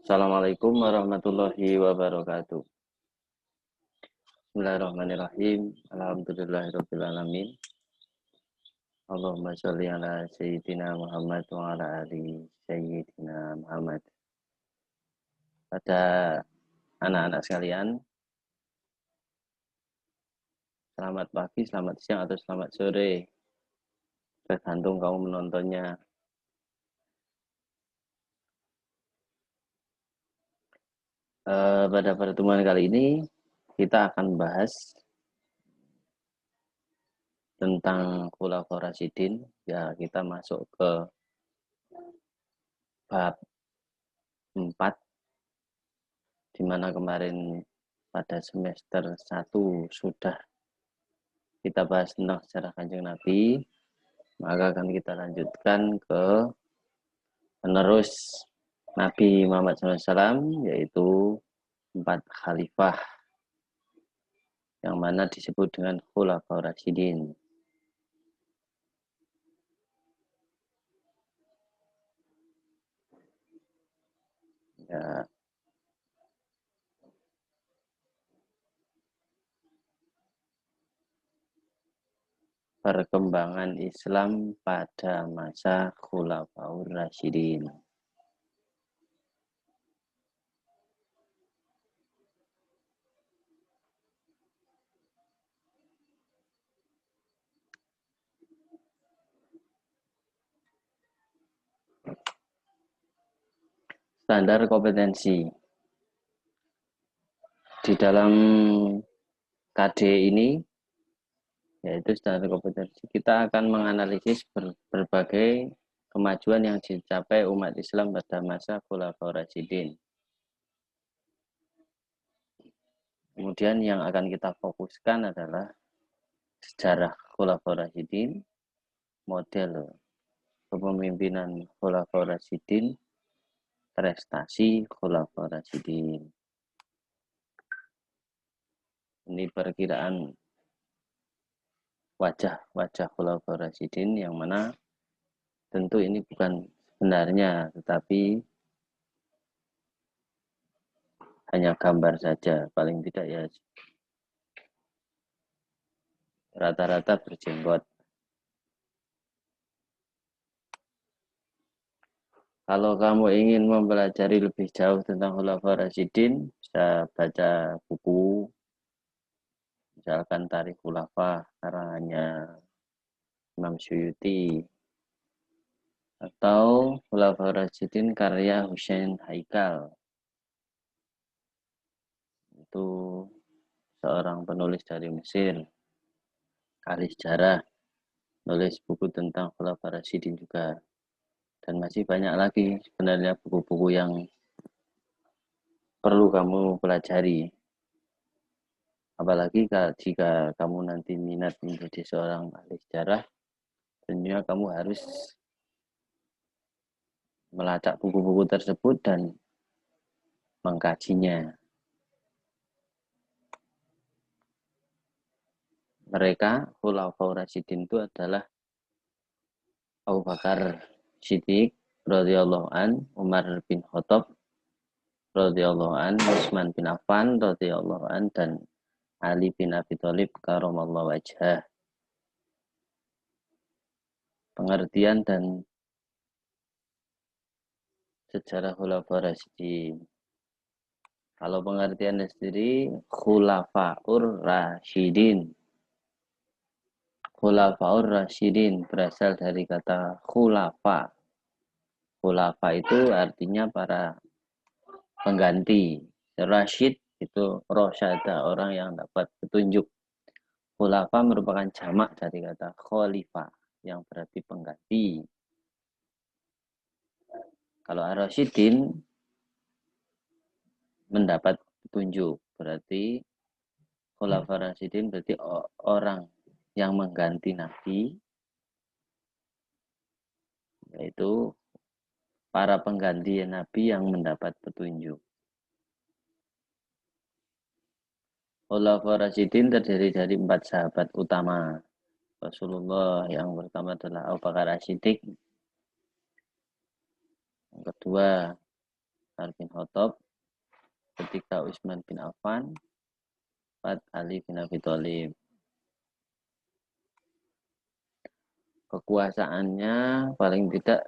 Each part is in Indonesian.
Assalamualaikum warahmatullahi wabarakatuh. Bismillahirrahmanirrahim. Alhamdulillahirabbil alamin. Allahumma sholli ala sayyidina Muhammad wa ala ali sayyidina Muhammad. Pada anak-anak sekalian, selamat pagi, selamat siang atau selamat sore. Tergantung kamu menontonnya. Pada pertemuan kali ini kita akan bahas tentang Khulafaur Rasyidin. Ya, kita masuk ke bab 4, di mana kemarin pada semester 1 sudah kita bahas tentang sejarah Kanjeng Nabi. Maka akan kita lanjutkan ke penerus Nabi Muhammad SAW, yaitu 4 khalifah yang mana disebut dengan Khulafaur Rasyidin. Ya, perkembangan Islam pada masa Khulafaur Rasyidin. Standar kompetensi di dalam KD ini, yaitu standar kompetensi, kita akan menganalisis berbagai kemajuan yang dicapai umat Islam pada masa Khulafaur Rasyidin. Kemudian yang akan kita fokuskan adalah sejarah Khulafaur Rasyidin, model kepemimpinan Khulafaur Rasyidin, prestasi Khulafaur Rasyidin. Ini perkiraan wajah-wajah Khulafaur Rasyidin, yang mana tentu ini bukan sebenarnya, tetapi hanya gambar saja, paling tidak ya rata-rata berjenggot. Kalau kamu ingin mempelajari lebih jauh tentang Khulafaur Rasyidin, bisa baca buku, misalkan Tarikh Khulafa karangannya Imam Suyuti, atau Khulafaur Rasyidin karya Husain Haikal. Itu seorang penulis dari Mesir, ahli sejarah, nulis buku tentang Khulafaur Rasyidin juga. Dan masih banyak lagi sebenarnya buku-buku yang perlu kamu pelajari. Apalagi jika kamu nanti minat menjadi seorang ahli sejarah, tentunya kamu harus melacak buku-buku tersebut dan mengkajinya. Mereka, Khulafaur Rasyidin, itu adalah Abu Bakar Siddiq radhiyallahu an, Umar bin Khattab radhiyallahu an, Utsman bin Affan radhiyallahu an, dan Ali bin Abi Thalib karramallahu wajhah. Pengertian dan sejarah Khulafaur Rasyidin. Kalau pengertiannya sendiri, Khulafaur Rasyidin. Khulafaur Rasyidin berasal dari kata khulafa. Khulafa itu artinya para pengganti. Rasyid itu rosyada, orang yang dapat petunjuk. Khulafa merupakan jamak dari kata khalifah, yang berarti pengganti. Kalau Ar-Rasyidin mendapat petunjuk, berarti Khulafaur Rasyidin berarti orang yang mengganti Nabi, yaitu para pengganti Nabi yang mendapat petunjuk. Khulafaur Rasyidin terdiri dari 4 sahabat utama Rasulullah. Yang pertama adalah Abu Bakar As-Siddiq, yang kedua Umar bin Khattab, ketika Utsman bin Affan, keempat Ali bin Abi Thalib. Kekuasaannya paling tidak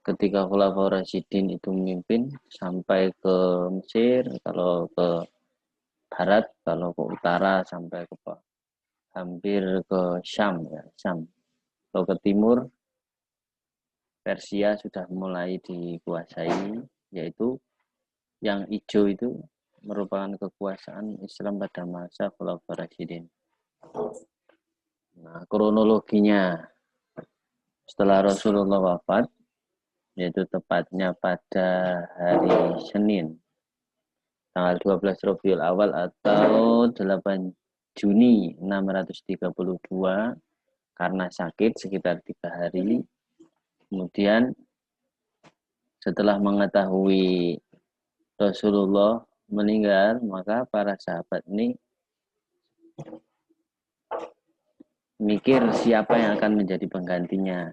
ketika Khulafaur Rasyidin itu memimpin sampai ke Mesir, kalau ke barat, kalau ke utara sampai ke hampir ke Syam ya, Syam. Kalau ke timur Persia sudah mulai dikuasai, yaitu yang hijau itu merupakan kekuasaan Islam pada masa Khulafaur Rasyidin. Nah, kronologinya setelah Rasulullah wafat, yaitu tepatnya pada hari Senin, tanggal 12 Rabiul Awal atau 8 Juni 632, karena sakit sekitar 3 hari. Kemudian setelah mengetahui Rasulullah meninggal, maka para sahabat ini mikir siapa yang akan menjadi penggantinya.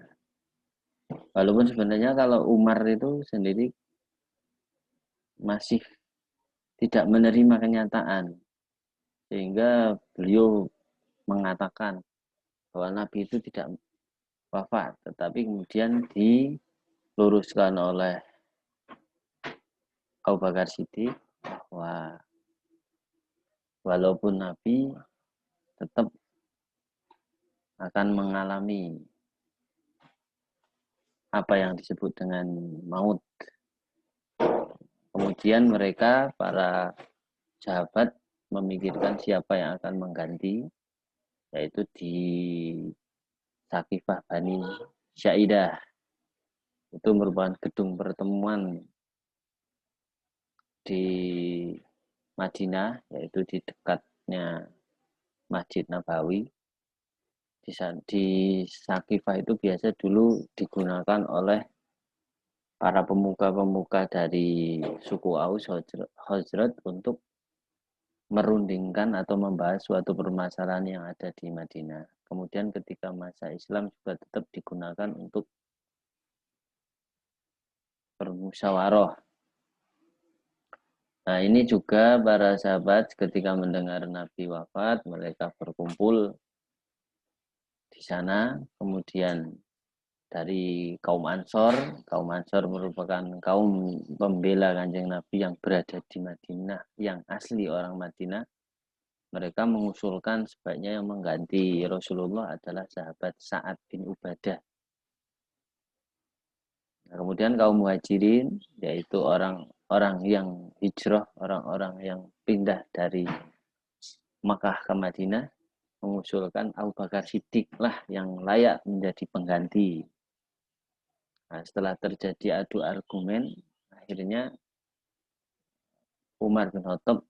Walaupun sebenarnya kalau Umar itu sendiri masih tidak menerima kenyataan, sehingga beliau mengatakan bahwa Nabi itu tidak wafat, tetapi kemudian diluruskan oleh Abu Bakar Siddiq bahwa walaupun Nabi tetap akan mengalami apa yang disebut dengan maut. Kemudian mereka, para sahabat, memikirkan siapa yang akan mengganti, yaitu di Sakifah Bani Syaidah. Itu merupakan gedung pertemuan di Madinah, yaitu di dekatnya Masjid Nabawi. Di Sakifah itu biasa dulu digunakan oleh para pemuka-pemuka dari suku Aus Khazraj untuk merundingkan atau membahas suatu permasalahan yang ada di Madinah. Kemudian ketika masa Islam juga tetap digunakan untuk bermusyawarah. Nah, ini juga para sahabat ketika mendengar Nabi wafat, mereka berkumpul di sana. Kemudian dari kaum Ansor merupakan kaum pembela Kanjeng Nabi yang berada di Madinah, yang asli orang Madinah. Mereka mengusulkan sebaiknya yang mengganti Rasulullah adalah sahabat Sa'ad bin Ubadah. Nah, kemudian kaum Muhajirin, yaitu orang-orang yang hijrah, orang-orang yang pindah dari Makkah ke Madinah, mengusulkan Abu Bakar Siddiq lah yang layak menjadi pengganti. Nah, setelah terjadi adu argumen, akhirnya Umar bin Khattab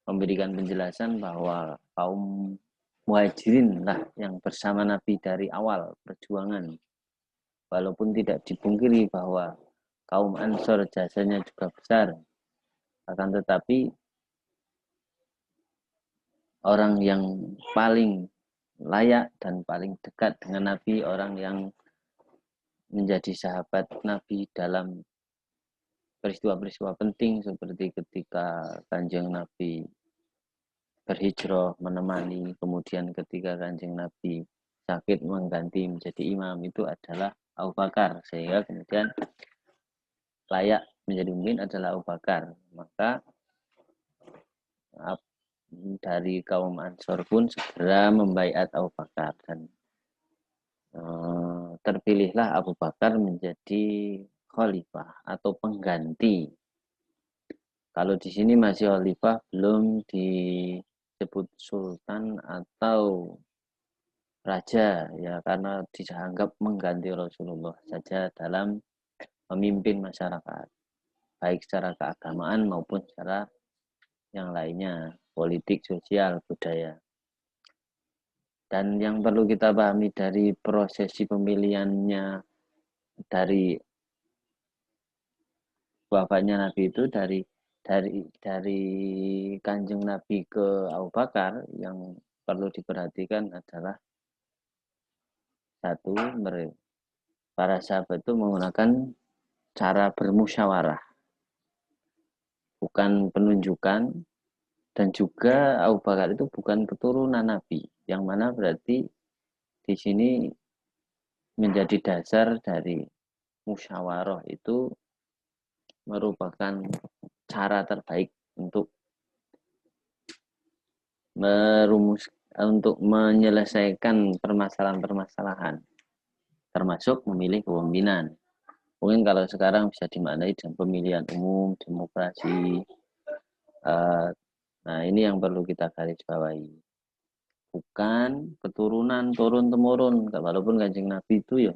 memberikan penjelasan bahwa kaum Muhajirin lah yang bersama Nabi dari awal perjuangan. Walaupun tidak dipungkiri bahwa kaum Ansor jasanya juga besar, akan tetapi orang yang paling layak dan paling dekat dengan Nabi, orang yang menjadi sahabat Nabi dalam peristiwa-peristiwa penting seperti ketika Kanjeng Nabi berhijrah menemani, kemudian ketika Kanjeng Nabi sakit mengganti menjadi imam, itu adalah Abu Bakar, sehingga kemudian layak menjadi pemimpin adalah Abu Bakar. Maka dari kaum Ansor pun segera membaiat Abu Bakar, dan terpilihlah Abu Bakar menjadi khalifah atau pengganti. Kalau di sini masih khalifah, belum disebut sultan atau raja, ya, karena dianggap mengganti Rasulullah saja dalam memimpin masyarakat, baik secara keagamaan maupun secara yang lainnya, politik, sosial, budaya. Dan yang perlu kita pahami dari prosesi pemilihannya, dari wafatnya Nabi itu, dari Kanjeng Nabi ke Abu Bakar, yang perlu diperhatikan adalah satu, para sahabat itu menggunakan cara bermusyawarah. bukan penunjukan, dan juga Abu Bakar itu bukan keturunan Nabi, yang mana berarti di sini menjadi dasar dari musyawarah itu merupakan cara terbaik untuk untuk menyelesaikan permasalahan-permasalahan, termasuk memilih kepemimpinan. Mungkin kalau sekarang bisa dimaknai dengan pemilihan umum, demokrasi. Nah, ini yang perlu kita garis bawahi. Bukan keturunan turun-temurun. Walaupun Kanjeng Nabi itu ya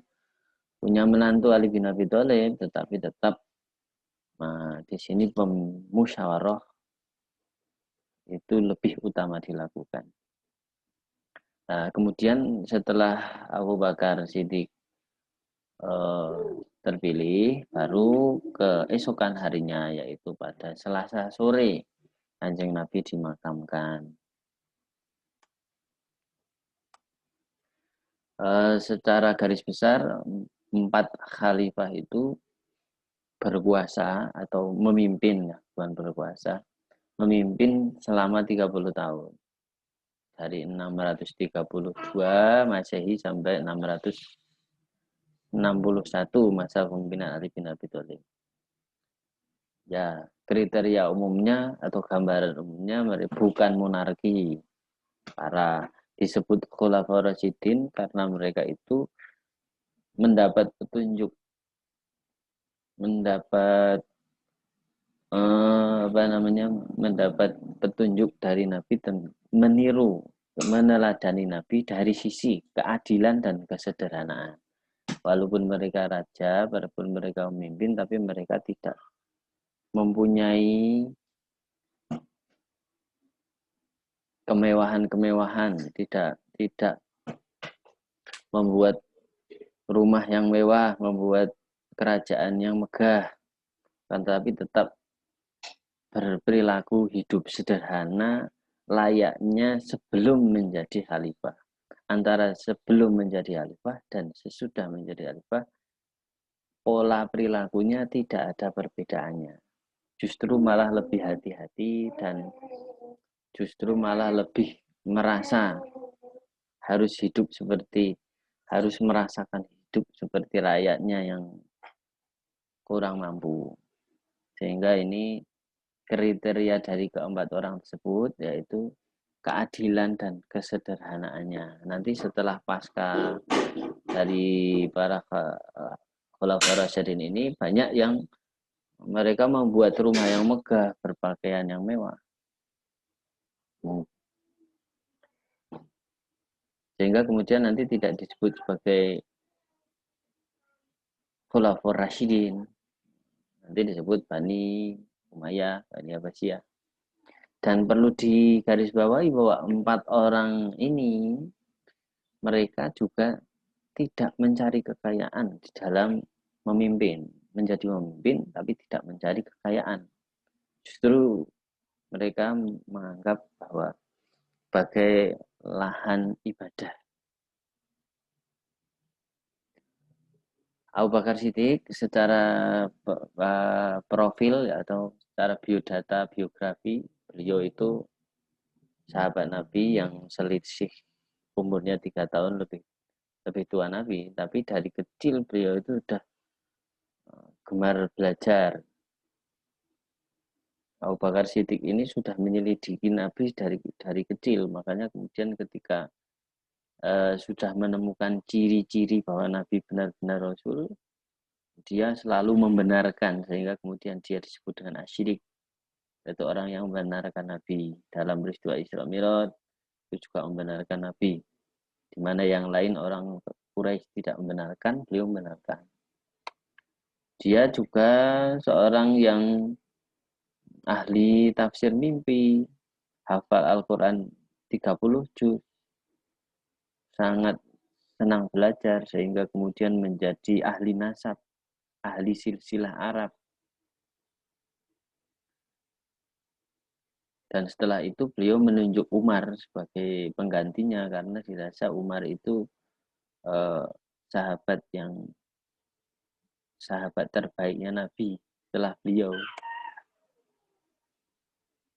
punya menantu Ali bin Abi Thalib, tetapi tetap di sini musyawarah itu lebih utama dilakukan. Nah, kemudian setelah Abu Bakar Siddiq terpilih, baru keesokan harinya, yaitu pada Selasa sore, Kanjeng Nabi dimakamkan. Secara garis besar, 4 khalifah itu berkuasa atau memimpin, ya, bukan berkuasa, memimpin selama 30 tahun. Dari 632 Masehi sampai 661 masa kepemimpinan Ali bin Abi Thalib. Ya, kriteria umumnya atau gambaran umumnya bukan monarki. Para disebut Khulafaur Rasyidin karena mereka itu mendapat petunjuk, mendapat mendapat petunjuk dari Nabi dan meniru, meneladani Nabi dari sisi keadilan dan kesederhanaan. Walaupun mereka raja, walaupun mereka memimpin, tapi mereka tidak mempunyai kemewahan-kemewahan, tidak membuat rumah yang mewah, membuat kerajaan yang megah, tetapi tetap berperilaku hidup sederhana layaknya sebelum menjadi khalifah. Antara sebelum menjadi khalifah dan sesudah menjadi khalifah, pola perilakunya tidak ada perbedaannya. Justru malah lebih hati-hati dan justru malah lebih merasa harus merasakan hidup seperti rakyatnya yang kurang mampu. Sehingga ini kriteria dari keempat orang tersebut yaitu keadilan dan kesederhanaannya. Nanti setelah pasca dari para Khulafaur Rasyidin ini, banyak yang mereka membuat rumah yang megah, berpakaian yang mewah. Sehingga kemudian nanti tidak disebut sebagai Khulafaur Rasyidin. Nanti disebut Bani Umayyah, Bani Abbasiyah. Dan perlu digarisbawahi bahwa 4 orang ini mereka juga tidak mencari kekayaan di dalam memimpin, menjadi pemimpin tapi tidak mencari kekayaan. Justru mereka menganggap bahwa sebagai lahan ibadah. Abu Bakar Siddiq secara profil atau secara biodata biografi, beliau itu sahabat Nabi yang selisih umurnya 3 tahun lebih tua Nabi, tapi dari kecil beliau itu sudah gemar belajar. Abu Bakar Siddiq ini sudah menyelidiki Nabi dari kecil, makanya kemudian ketika sudah menemukan ciri-ciri bahwa Nabi benar-benar Rasul, dia selalu membenarkan, sehingga kemudian dia disebut dengan asyirik, yaitu orang yang membenarkan Nabi. Dalam peristiwa Isra Mi'raj itu juga membenarkan Nabi, di mana yang lain orang Quraisy tidak membenarkan, beliau membenarkan. Dia juga seorang yang ahli tafsir mimpi, hafal Al-Quran 30 juz, sangat senang belajar sehingga kemudian menjadi ahli nasab, ahli silsilah Arab. Dan setelah itu beliau menunjuk Umar sebagai penggantinya karena dirasa Umar itu sahabat terbaiknya Nabi setelah beliau.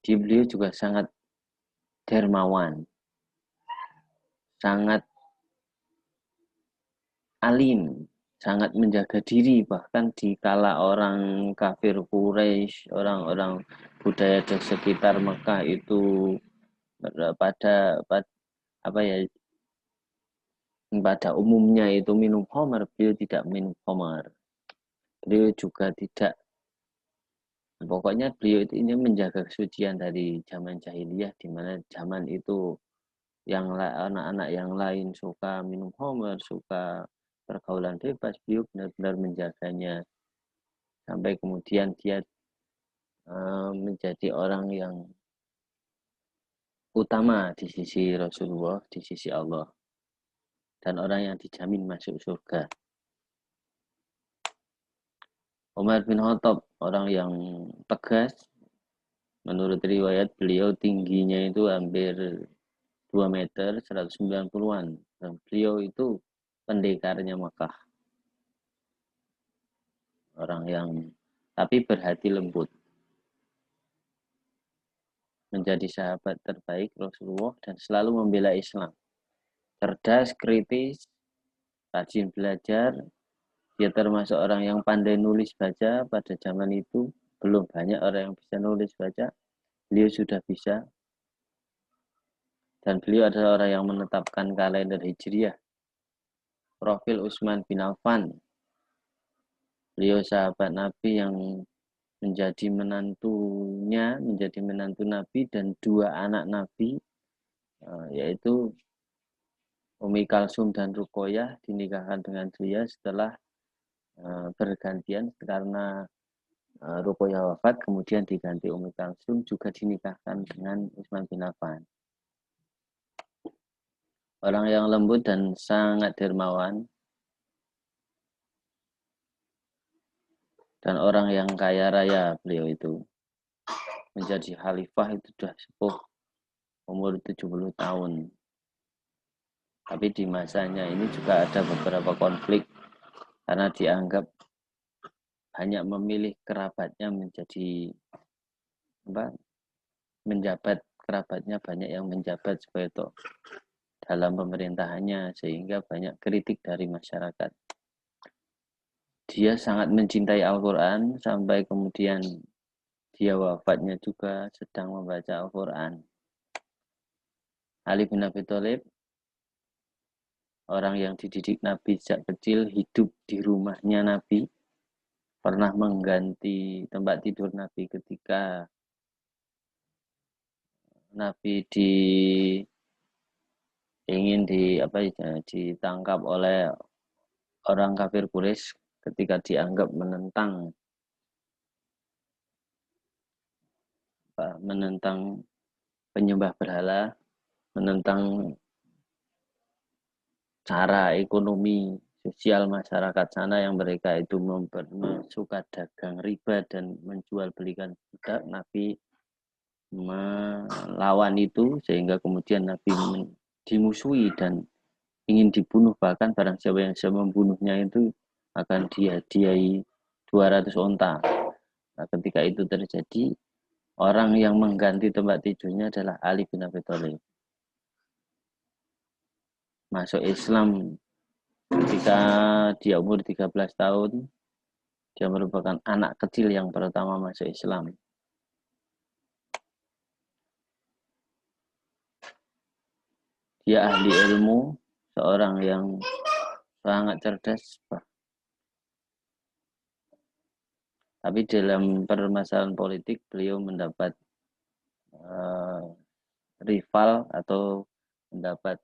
Beliau juga sangat dermawan, sangat alim, sangat menjaga diri, bahkan di kala orang kafir Quraisy, orang-orang budaya di sekitar Mekah itu pada apa ya, pada umumnya itu minum khamar, beliau tidak minum khamar. Beliau juga tidak, pokoknya beliau itu ini menjaga kesucian dari zaman jahiliyah, di mana zaman itu yang anak-anak yang lain suka minum khamar, suka pergaulan bebas, beliau benar-benar menjaganya sampai kemudian dia menjadi orang yang utama di sisi Rasulullah, di sisi Allah, dan orang yang dijamin masuk surga. Umar bin Khattab, orang yang tegas. Menurut riwayat beliau tingginya itu hampir 2 meter 190-an. Dan beliau itu pendekarnya Makkah. Orang yang tapi berhati lembut. Menjadi sahabat terbaik Rasulullah dan selalu membela Islam. Cerdas, kritis, rajin belajar. Dia termasuk orang yang pandai nulis baca pada zaman itu. Belum banyak orang yang bisa nulis baca. Beliau sudah bisa. Dan beliau adalah orang yang menetapkan kalender Hijriah. Profil Utsman bin Affan. Beliau sahabat Nabi yang menjadi menantu Nabi dan 2 anak Nabi, yaitu Umi Kalsum dan Ruqayyah dinikahkan dengan dia setelah bergantian karena Ruqayyah wafat, kemudian diganti Umi Kalsum, juga dinikahkan dengan Utsman bin Affan. Orang yang lembut dan sangat dermawan, dan orang yang kaya raya beliau itu. Menjadi khalifah itu sudah sepuh, umur 70 tahun. Tapi di masanya ini juga ada beberapa konflik karena dianggap banyak memilih kerabatnya menjadi menjabat, kerabatnya banyak yang menjabat sebagai itu dalam pemerintahannya, sehingga banyak kritik dari masyarakat. Dia sangat mencintai Al-Quran sampai kemudian dia wafatnya juga sedang membaca Al-Quran. Ali bin Abi Thalib, orang yang dididik Nabi sejak kecil, hidup di rumahnya Nabi, pernah mengganti tempat tidur Nabi ketika Nabi ingin ditangkap oleh orang kafir Quraisy ketika dianggap menentang penyembah berhala, menentang cara ekonomi sosial masyarakat sana yang mereka itu suka dagang riba dan menjual belikan budak. Nabi melawan itu sehingga kemudian Nabi dimusuhi dan ingin dibunuh, bahkan barang siapa yang bisa membunuhnya itu akan dihadiahi 200 onta. Nah, ketika itu terjadi, orang yang mengganti tempat tidurnya adalah Ali bin Abi Thalib. Masuk Islam ketika dia umur 13 tahun, dia merupakan anak kecil yang pertama masuk Islam. Dia ahli ilmu, seorang yang sangat cerdas. Tapi dalam permasalahan politik, beliau mendapat rival atau mendapat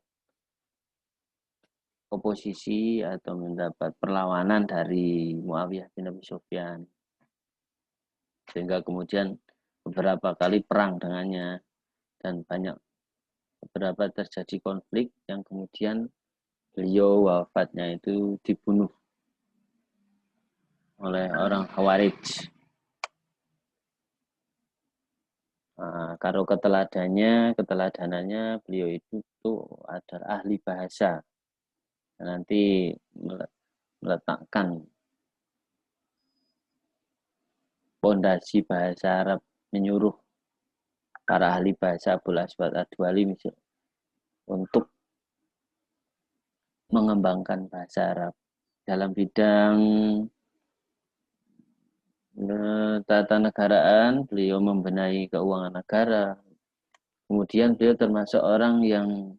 oposisi atau mendapat perlawanan dari Muawiyah bin Abi Sufyan. Sehingga kemudian beberapa kali perang dengannya dan beberapa terjadi konflik yang kemudian beliau wafatnya itu dibunuh oleh orang Khawarij. Kalau keteladanannya beliau itu adalah ahli bahasa. Nanti meletakkan pondasi bahasa Arab, menyuruh para ahli bahasa Abul Aswad Ad-Duali untuk mengembangkan bahasa Arab dalam bidang tata negaraan. Beliau membenahi keuangan negara. Kemudian beliau termasuk orang yang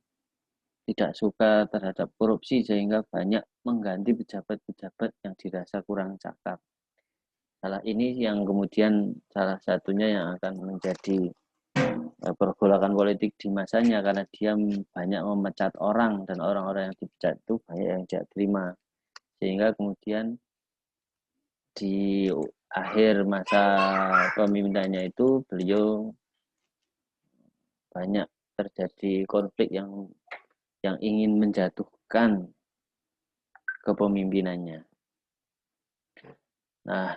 tidak suka terhadap korupsi sehingga banyak mengganti pejabat-pejabat yang dirasa kurang cakap. Salah ini yang kemudian salah satunya yang akan menjadi pergolakan politik di masanya, karena dia banyak memecat orang dan orang-orang yang dipecat itu banyak yang tidak terima, sehingga kemudian di akhir masa pemimpinannya itu beliau banyak terjadi konflik yang ingin menjatuhkan kepemimpinannya. Nah,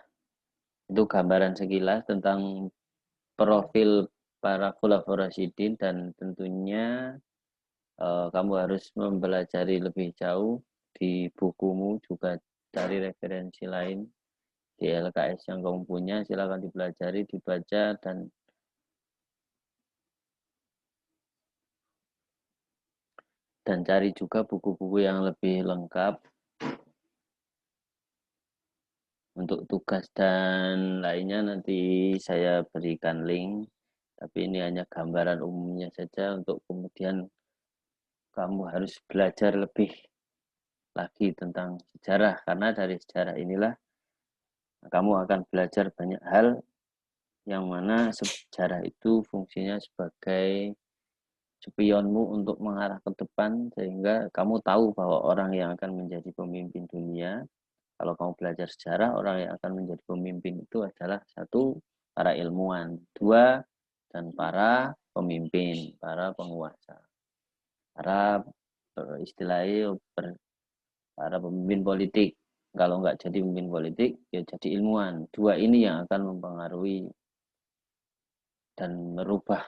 itu gambaran sekilas tentang profil para Khulafaur Rasyidin, dan tentunya kamu harus mempelajari lebih jauh di bukumu, juga cari referensi lain di LKS yang kamu punya, silakan dipelajari, dibaca, dan cari juga buku-buku yang lebih lengkap. Untuk tugas dan lainnya nanti saya berikan link, tapi ini hanya gambaran umumnya saja untuk kemudian kamu harus belajar lebih lagi tentang sejarah, karena dari sejarah inilah kamu akan belajar banyak hal yang mana sejarah itu fungsinya sebagai spionmu untuk mengarah ke depan, sehingga kamu tahu bahwa orang yang akan menjadi pemimpin dunia, kalau kamu belajar sejarah, orang yang akan menjadi pemimpin itu adalah satu, para ilmuwan, dua, dan para pemimpin, para penguasa, para istilahnya para pemimpin politik. Kalau nggak jadi pemimpin politik, ya jadi ilmuwan. Dua ini yang akan mempengaruhi dan merubah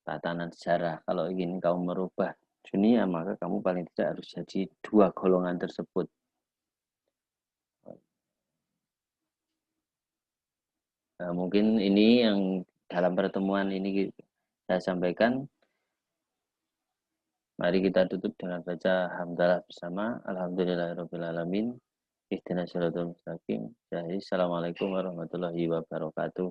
tatanan sejarah. Kalau ingin kamu merubah dunia, maka kamu paling tidak harus jadi dua golongan tersebut. Nah, mungkin ini yang dalam pertemuan ini saya sampaikan. Mari kita tutup dengan baca hamdalah bersama. Alhamdulillahirabbil alamin. Ihdinas siratal mustaqim. Assalamualaikum warahmatullahi wabarakatuh.